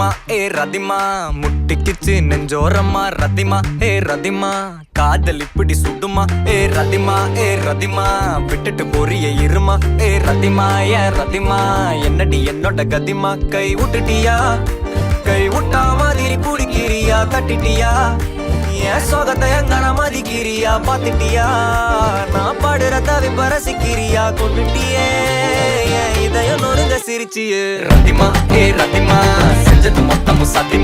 ரதிமா ரதிமா முட்டிக்கிச்சு நெஞ்சோரமா ரதிமா ரதிமா காதல் இப்படி சுடுமா ரதிமா ரதிமா விட்டுட்டு போறிய இருமா ரதிமா ரதிமா என்னடி என்னோட கதிமா கை விட்டுட்டியா கை விட்டா மாதிரி பிடிக்கிறியா தட்டிட்டியா என் சோகத்தை எங்கன மதிக்கிறியா பாத்துட்டியா நான் பாடுற தவி பரசிக்கிறியா கொண்டுட்டியே இதயம் நொறுங்க சிரிச்சியே ரதிமா ரதிமா செஞ்சது மொத்தமும் சத்தியமா